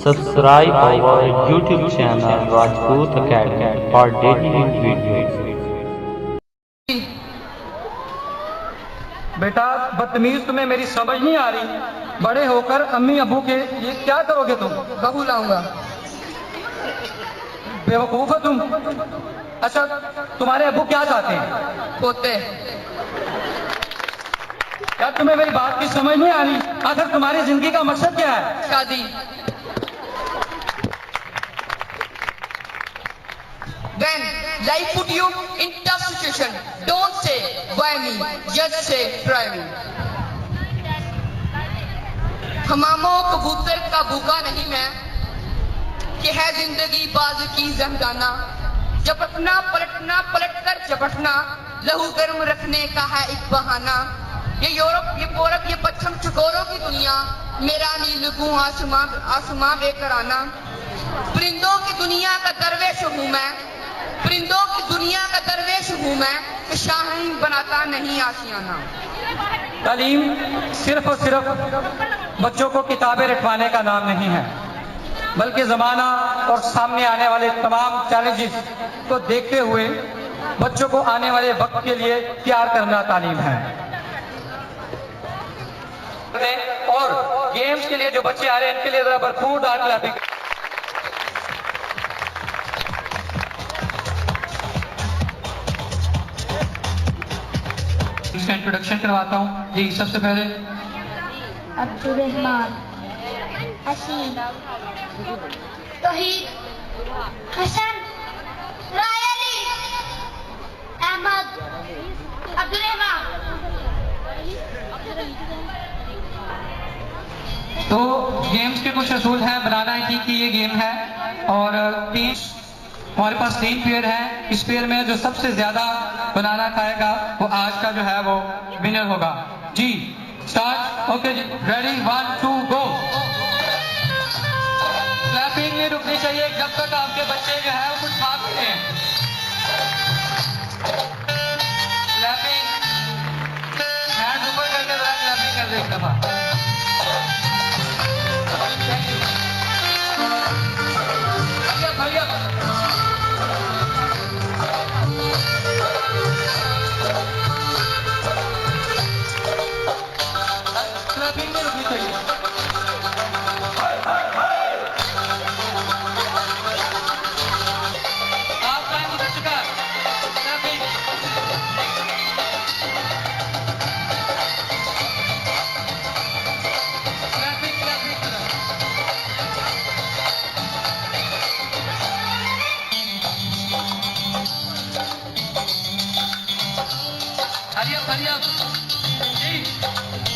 Subscribe our YouTube channel Rajput Academy for daily videos. बेटा बदतमीज, तुम्हें मेरी समझ नहीं आ रही। बड़े होकर अम्मी अबू के ये क्या करोगे तुम? बहू लाऊंगा। बेवकूफ हो तुम। अच्छा, तुम्हारे अबू क्या चाहते हैं? पोते। क्या तुम्हें मेरी बात की समझ नहीं आ रही? आखिर तुम्हारी जिंदगी का मकसद क्या है? शादी। When life put you in tough situation, don't say why me, just say try me. हमामो कबूतर का भूखा नहीं मैं, कि है जिंदगी बाज की जंदाना। झपटना पलटना पलट कर झपटना, लहू गर्म रखने का है एक बहाना। ये यूरोप ये पूरब ये पश्चिम चकोरों की दुनिया, मेरा नीलगू आसमां बेकराना। परिंदों की दुनिया का दरवेश हूँ मैं, परिंदों की दुनिया का दरवेश हूँ मैं, कि शाहीन बनाता नहीं आशियाना। तालीम सिर्फ और सिर्फ बच्चों को किताबें रखवाने का नाम नहीं है, बल्कि जमाना और सामने आने वाले तमाम चैलेंजेस को देखते हुए बच्चों को आने वाले वक्त के लिए तैयार करना तालीम है। और गेम्स के लिए जो बच्चे आ रहे हैं, इनके लिए जरा भरपूर दाखिला इसका इंट्रोडक्शन करवाता हूँ। जी, सबसे पहले अब्दुल रहमान, असीम, तौहीद, हसन, रायली, अहमद, अब्दुल रहमान। तो गेम्स के कुछ असूल हैं। बनाना है ठीक कि ये गेम है, और हमारे पास 3 पेयर हैं। इस पेयर में जो सबसे ज्यादा बनाना खाएगा वो आज का जो है वो विनर होगा। जी स्टार्ट। ओके जी, रेडी 1 2 गो। क्लैपिंग नहीं रुकनी चाहिए जब तक आपके बच्चे जो है वो कुछ खा पीते हैं। क्लैपिंग, हैंड ऊपर करके जरा क्लैपिंग कर दे एक दफा। हरिया जी